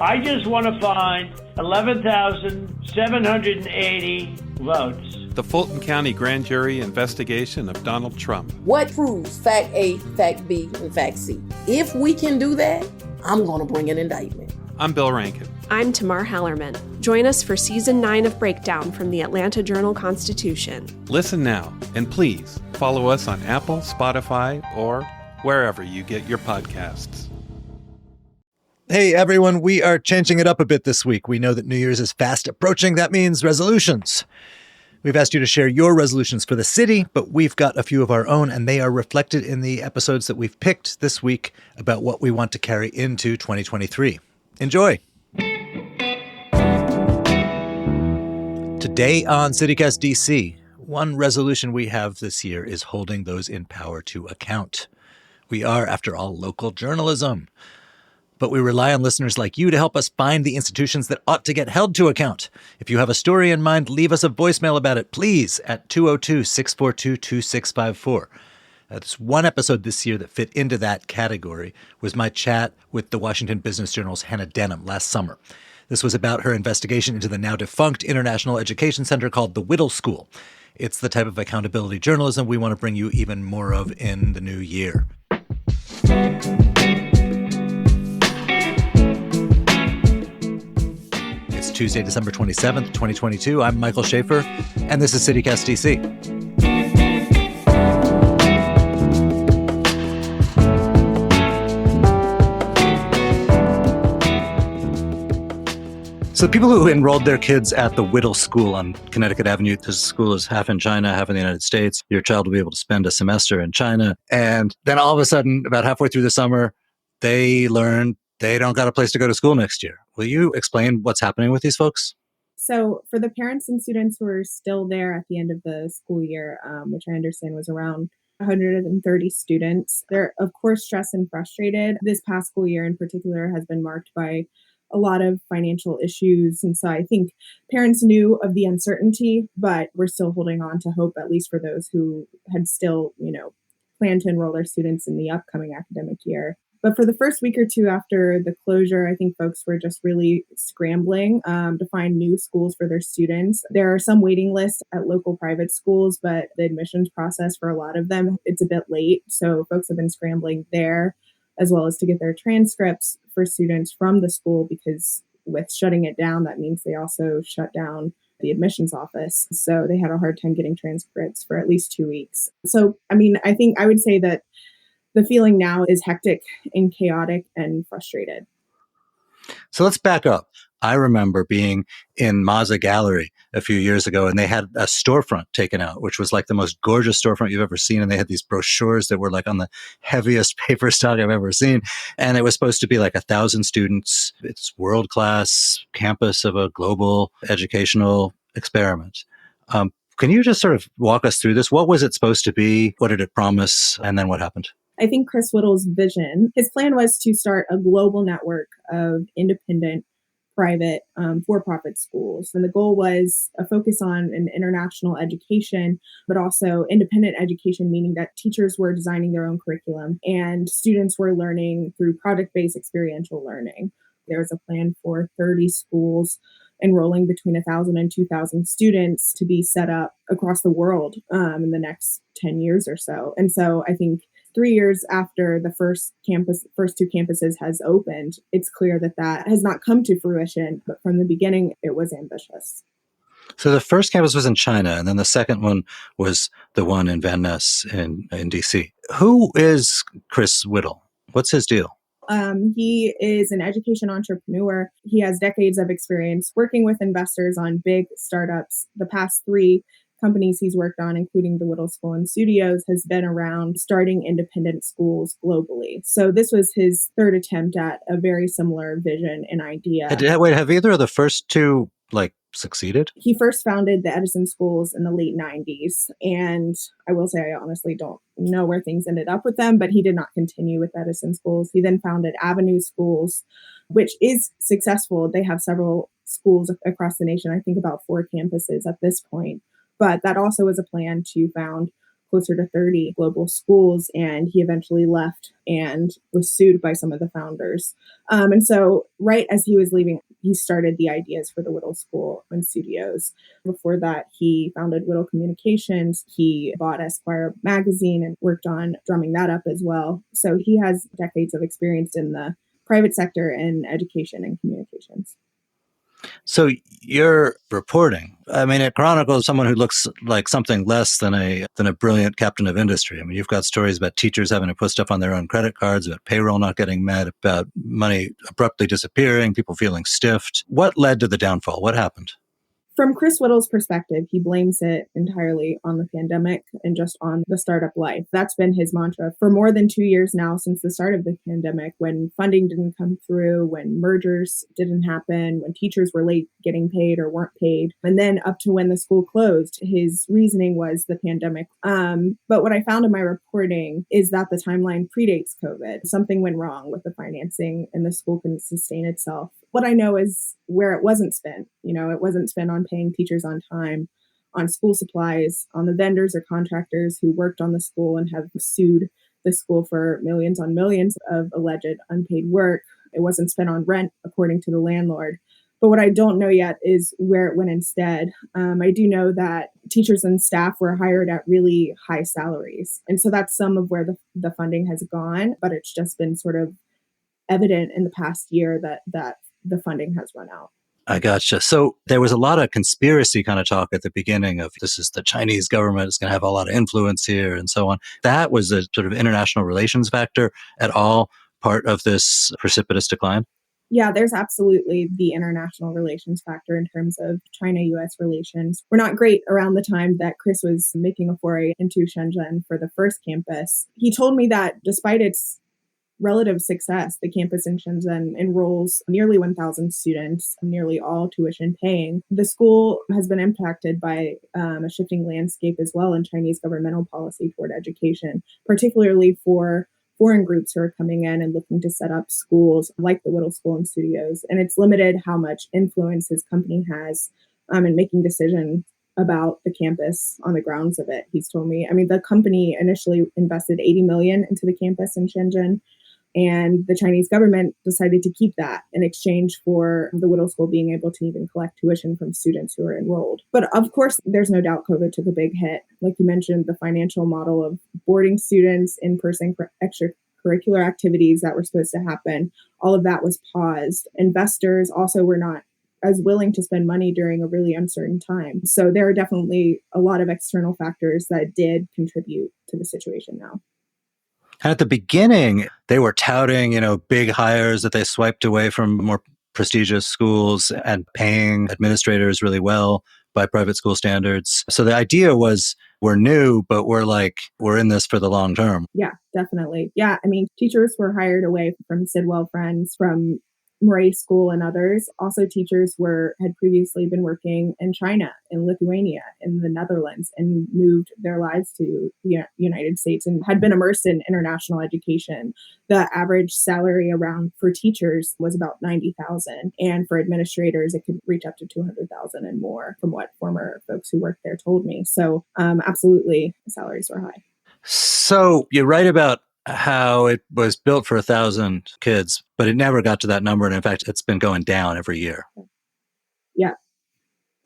I just want to find 11,780 votes. The Fulton County Grand Jury investigation of Donald Trump. What proves fact A, fact B, and fact C? If we can do that, I'm going to bring an indictment. I'm Bill Rankin. I'm Tamar Hallerman. Join us for Season 9 of Breakdown from the Atlanta Journal-Constitution. Listen now, and please follow us on Apple, Spotify, or wherever you get your podcasts. Hey everyone, we are changing it up a bit this week. We know that New Year's is fast approaching. That means resolutions. We've asked you to share your resolutions for the city, but we've got a few of our own, and they are reflected in the episodes that we've picked this week about what we want to carry into 2023. Enjoy! Today on CityCast DC, one resolution we have this year is holding those in power to account. We are, after all, local journalism. But we rely on listeners like you to help us find the institutions that ought to get held to account. If you have a story in mind, leave us a voicemail about it, please, at 202-642-2654. There's one episode this year that fit into that category, was my chat with the Washington Business Journal's Hannah Denham last summer. This was about her investigation into the now defunct International Education Center called the Whittle School. It's the type of accountability journalism we want to bring you even more of in the new year. It's Tuesday, December 27th, 2022. I'm Michael Schaefer, and this is CityCast DC. So the people who enrolled their kids at the Whittle School on Connecticut Avenue, this school is half in China, half in the United States. Your child will be able to spend a semester in China. And then all of a sudden, about halfway through the summer, they learn they don't got a place to go to school next year. Will you explain what's happening with these folks? So for the parents and students who are still there at the end of the school year, which I understand was around 130 students, they're of course stressed and frustrated. This past school year in particular has been marked by a lot of financial issues. And so I think parents knew of the uncertainty, but we're still holding on to hope, at least for those who had still, planned to enroll their students in the upcoming academic year. But for the first week or two after the closure, I think folks were just really scrambling to find new schools for their students. There are some waiting lists at local private schools, but the admissions process for a lot of them, it's a bit late. So folks have been scrambling there, as well as to get their transcripts for students from the school, because with shutting it down, that means they also shut down the admissions office. So they had a hard time getting transcripts for at least 2 weeks. So, I think I would say that the feeling now is hectic and chaotic and frustrated. So let's back up. I remember being in Mazza Gallery a few years ago, and they had a storefront taken out, which was like the most gorgeous storefront you've ever seen. And they had these brochures that were like on the heaviest paper stock I've ever seen. And it was supposed to be like 1,000 students. It's world-class campus of a global educational experiment. Can you just sort of walk us through this? What was it supposed to be? What did it promise? And then what happened? I think Chris Whittle's vision, his plan was to start a global network of independent, private, for-profit schools. And the goal was a focus on an international education, but also independent education, meaning that teachers were designing their own curriculum and students were learning through project-based experiential learning. There was a plan for 30 schools enrolling between 1,000 and 2,000 students to be set up across the world in the next 10 years or so. And so I think 3 years after the first two campuses has opened, it's clear that has not come to fruition. But from the beginning, it was ambitious. So the first campus was in China, and then the second one was the one in Van Ness in DC. Who is Chris Whittle? What's his deal? He is an education entrepreneur. He has decades of experience working with investors on big startups. The past 3 companies he's worked on, including the Whittle School and Studios, has been around starting independent schools globally. So this was his third attempt at a very similar vision and idea. Wait, have either of the first two succeeded? He first founded the Edison schools in the late 90s. And I will say, I honestly don't know where things ended up with them, but he did not continue with Edison schools. He then founded Avenue Schools, which is successful. They have several schools across the nation, I think about 4 campuses at this point. But that also is a plan to found closer to 30 global schools, and he eventually left and was sued by some of the founders. And so right as he was leaving, he started the ideas for the Whittle School and studios. Before that, he founded Whittle Communications. He bought Esquire magazine and worked on drumming that up as well. So he has decades of experience in the private sector in education and communications. So your reporting, I mean, it chronicles someone who looks like something less than a brilliant captain of industry. I mean, you've got stories about teachers having to put stuff on their own credit cards, about payroll not getting met, about money abruptly disappearing, people feeling stiffed. What led to the downfall? What happened? From Chris Whittle's perspective, he blames it entirely on the pandemic and just on the startup life. That's been his mantra for more than 2 years now, since the start of the pandemic, when funding didn't come through, when mergers didn't happen, when teachers were late getting paid or weren't paid, and then up to when the school closed. His reasoning was the pandemic. But what I found in my reporting is that the timeline predates COVID. Something went wrong with the financing and the school couldn't sustain itself. What I know is where it wasn't spent. It wasn't spent on paying teachers on time, on school supplies, on the vendors or contractors who worked on the school and have sued the school for millions on millions of alleged unpaid work. It wasn't spent on rent, according to the landlord. But what I don't know yet is where it went instead. I do know that teachers and staff were hired at really high salaries. And so that's some of where the funding has gone. But it's just been sort of evident in the past year that the funding has run out. I gotcha. So there was a lot of conspiracy kind of talk at the beginning of this is the Chinese government is going to have a lot of influence here and so on. That was a sort of international relations factor at all part of this precipitous decline? Yeah, there's absolutely the international relations factor in terms of China-US relations. We're not great around the time that Chris was making a foray into Shenzhen for the first campus. He told me that despite its relative success, the campus in Shenzhen enrolls nearly 1,000 students, nearly all tuition paying. The school has been impacted by a shifting landscape as well in Chinese governmental policy toward education, particularly for foreign groups who are coming in and looking to set up schools like the Whittle School and Studios. And it's limited how much influence his company has in making decisions about the campus on the grounds of it. He's told me, the company initially invested 80 million into the campus in Shenzhen. And the Chinese government decided to keep that in exchange for the Whittle School being able to even collect tuition from students who are enrolled. But of course, there's no doubt COVID took a big hit. Like you mentioned, the financial model of boarding students, in-person extracurricular activities that were supposed to happen, all of that was paused. Investors also were not as willing to spend money during a really uncertain time. So there are definitely a lot of external factors that did contribute to the situation now. And at the beginning, they were touting, big hires that they swiped away from more prestigious schools and paying administrators really well by private school standards. So the idea was we're new, but we're in this for the long term. Yeah, definitely. Yeah, teachers were hired away from Sidwell Friends, from Moray School and others. Also, teachers had previously been working in China, in Lithuania, in the Netherlands, and moved their lives to the United States and had been immersed in international education. The average salary for teachers was about $90,000, and for administrators, it could reach up to $200,000 and more, from what former folks who worked there told me. So, absolutely, the salaries were high. So you write about how it was built for 1,000 kids, but it never got to that number. And in fact, it's been going down every year. Yeah.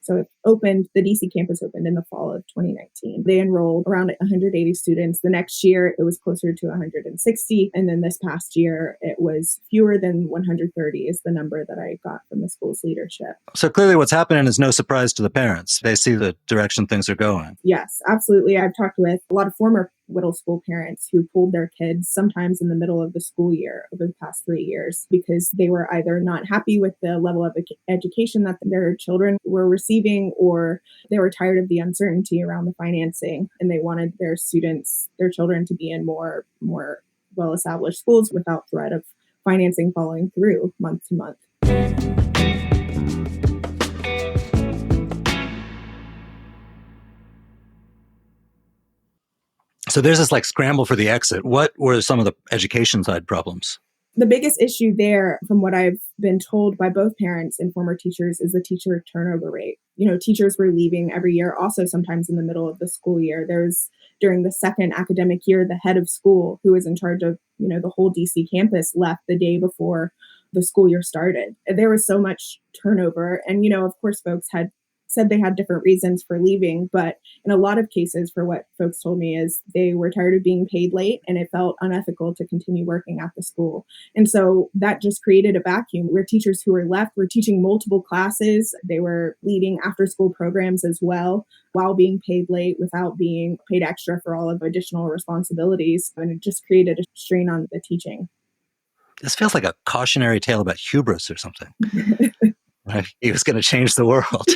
So it opened, the DC campus opened in the fall of 2019. They enrolled around 180 students. The next year, it was closer to 160. And then this past year, it was fewer than 130 is the number that I got from the school's leadership. So clearly what's happening is no surprise to the parents. They see the direction things are going. Yes, absolutely. I've talked with a lot of former Whittle School parents who pulled their kids sometimes in the middle of the school year over the past 3 years because they were either not happy with the level of education that their children were receiving, or they were tired of the uncertainty around the financing and they wanted their children to be in more well-established schools without threat of financing falling through month to month. So there's this scramble for the exit. What were some of the education side problems? The biggest issue there, from what I've been told by both parents and former teachers, is the teacher turnover rate. Teachers were leaving every year, also sometimes in the middle of the school year. There's during the second academic year, the head of school, who was in charge of, the whole DC campus, left the day before the school year started. There was so much turnover. And, of course, folks had said they had different reasons for leaving, but in a lot of cases, for what folks told me, is they were tired of being paid late and it felt unethical to continue working at the school. And so that just created a vacuum where teachers who were left were teaching multiple classes. They were leading after school programs as well, while being paid late without being paid extra for all of additional responsibilities. And it just created a strain on the teaching. This feels like a cautionary tale about hubris or something. Right? He was going to change the world.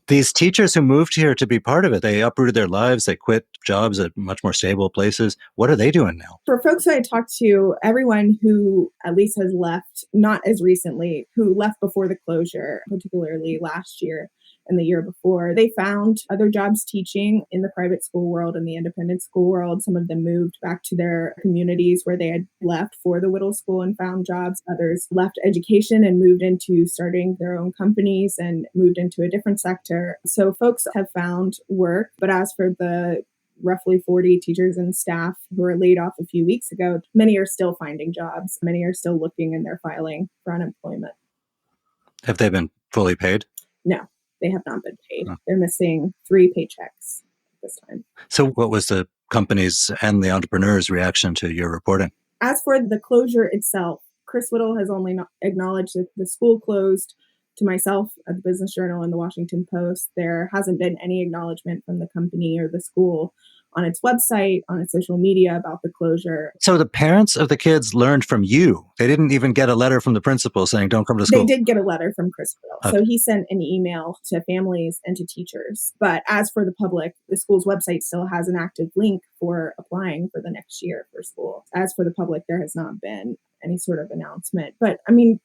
These teachers who moved here to be part of it, they uprooted their lives, they quit jobs at much more stable places. What are they doing now? For folks who I talked to, everyone who at least has left, not as recently, who left before the closure, particularly last year and the year before, they found other jobs teaching in the private school world and the independent school world. Some of them moved back to their communities where they had left for the Whittle School and found jobs. Others left education and moved into starting their own companies and moved into a different sector. So folks have found work. But as for the roughly 40 teachers and staff who were laid off a few weeks ago, many are still finding jobs. Many are still looking and they're filing for unemployment. Have they been fully paid? No. They have not been paid. They're missing 3 paychecks this time. So what was the company's and the entrepreneurs' reaction to your reporting? As for the closure itself, Chris Whittle has only acknowledged that the school closed. To myself at the Business Journal and the Washington Post, there hasn't been any acknowledgement from the company or the school on its website, on its social media about the closure. So the parents of the kids learned from you. They didn't even get a letter from the principal saying, don't come to school. They did get a letter from Chris Whittle. Okay. So he sent an email to families and to teachers. But as for the public, the school's website still has an active link for applying for the next year for school. As for the public, there has not been any sort of announcement. But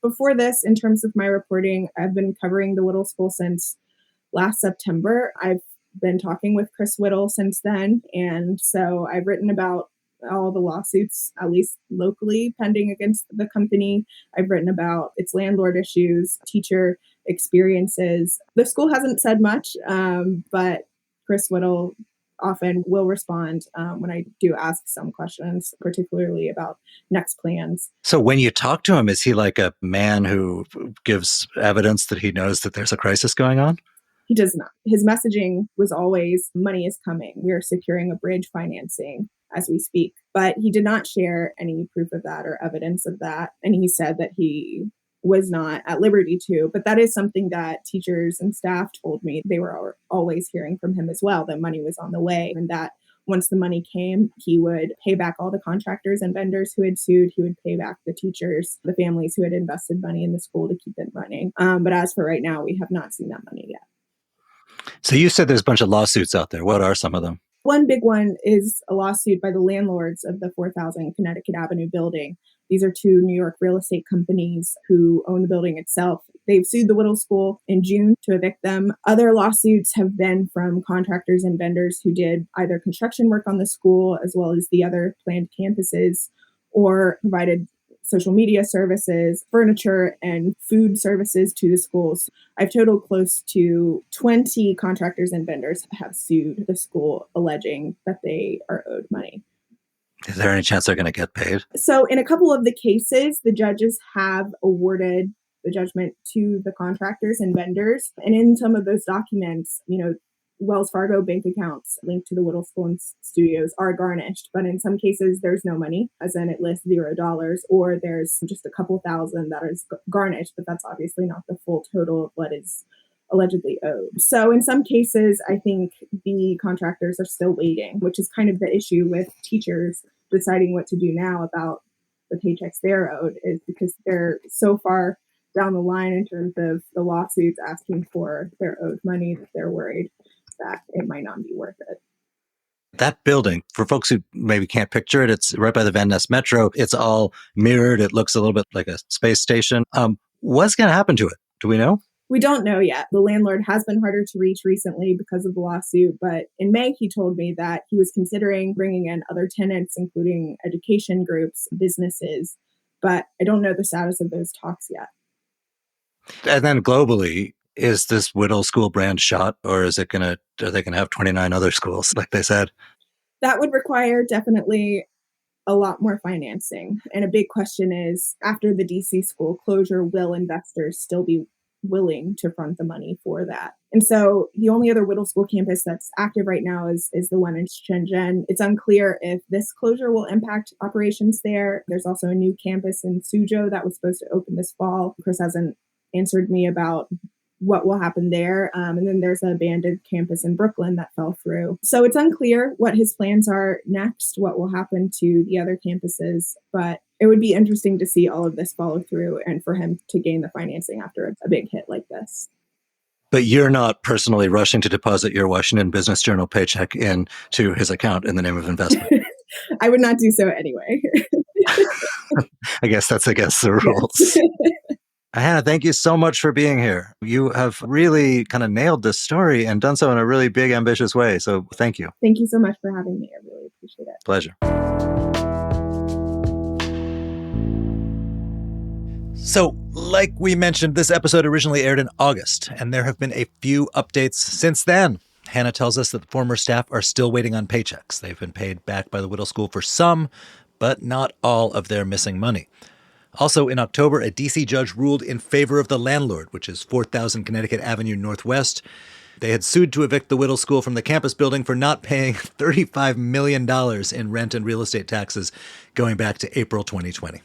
before this, in terms of my reporting, I've been covering the Whittle School since last September. I've been talking with Chris Whittle since then. And so I've written about all the lawsuits, at least locally, pending against the company. I've written about its landlord issues, teacher experiences. The school hasn't said much, but Chris Whittle often will respond when I do ask some questions, particularly about next plans. So when you talk to him, is he like a man who gives evidence that he knows that there's a crisis going on? He does not. His messaging was always, money is coming. We are securing a bridge financing as we speak. But he did not share any proof of that or evidence of that. And he said that he was not at liberty to. But that is something that teachers and staff told me. They were always hearing from him as well, that money was on the way, and that once the money came, he would pay back all the contractors and vendors who had sued. He would pay back the teachers, the families who had invested money in the school to keep it running. But as for right now, we have not seen that money yet. So you said there's a bunch of lawsuits out there. What are some of them? One big one is a lawsuit by the landlords of the 4000 Connecticut Avenue building. These are 2 New York real estate companies who own the building itself. They've sued the Whittle School in June to evict them. Other lawsuits have been from contractors and vendors who did either construction work on the school as well as the other planned campuses, or provided social media services, furniture, and food services to the schools. I've totaled close to 20 contractors and vendors have sued the school, alleging that they are owed money. Is there any chance they're going to get paid? So in a couple of the cases, the judges have awarded the judgment to the contractors and vendors. And in some of those documents, Wells Fargo bank accounts linked to the Whittle School and studios are garnished, but in some cases there's no money, as in it lists $0, or there's just a couple thousand that is garnished, but that's obviously not the full total of what is allegedly owed. So in some cases, I think the contractors are still waiting, which is kind of the issue with teachers deciding what to do now about the paychecks they're owed, is because they're so far down the line in terms of the lawsuits asking for their owed money that they're worried that it might not be worth it. That building, for folks who maybe can't picture it, it's right by the Van Ness Metro. It's all mirrored. It looks a little bit like a space station. What's going to happen to it? Do we know? We don't know yet. The landlord has been harder to reach recently because of the lawsuit, but in May, he told me that he was considering bringing in other tenants, including education groups, businesses, but I don't know the status of those talks yet. And then globally, is this Whittle School brand shot, or are they going to have 29 other schools, like they said? That would require definitely a lot more financing. And a big question is, after the DC school closure, will investors still be willing to front the money for that? And so the only other Whittle School campus that's active right now is the one in Shenzhen. It's unclear if this closure will impact operations there. There's also a new campus in Suzhou that was supposed to open this fall. Chris hasn't answered me about what will happen there. And then there's an abandoned campus in Brooklyn that fell through. So it's unclear what his plans are next, what will happen to the other campuses. But it would be interesting to see all of this follow through and for him to gain the financing after a big hit like this. But you're not personally rushing to deposit your Washington Business Journal paycheck into his account in the name of investment. I would not do so anyway. I guess that's against the rules. Yes. Hannah, thank you so much for being here. You have really kind of nailed this story and done so in a really big, ambitious way. So thank you. Thank you so much for having me. I really appreciate it. Pleasure. So, like we mentioned, this episode originally aired in August, and there have been a few updates since then. Hannah tells us that the former staff are still waiting on paychecks. They've been paid back by the Whittle School for some, but not all of their missing money. Also, in October, a D.C. judge ruled in favor of the landlord, which is 4000 Connecticut Avenue Northwest. They had sued to evict the Whittle School from the campus building for not paying $35 million in rent and real estate taxes going back to April 2020.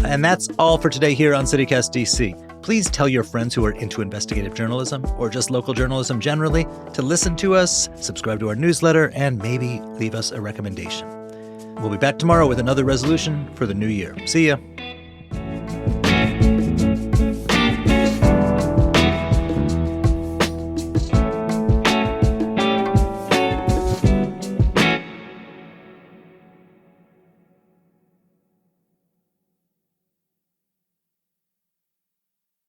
And that's all for today here on CityCast DC. Please tell your friends who are into investigative journalism or just local journalism generally to listen to us, subscribe to our newsletter, and maybe leave us a recommendation. We'll be back tomorrow with another resolution for the new year. See ya.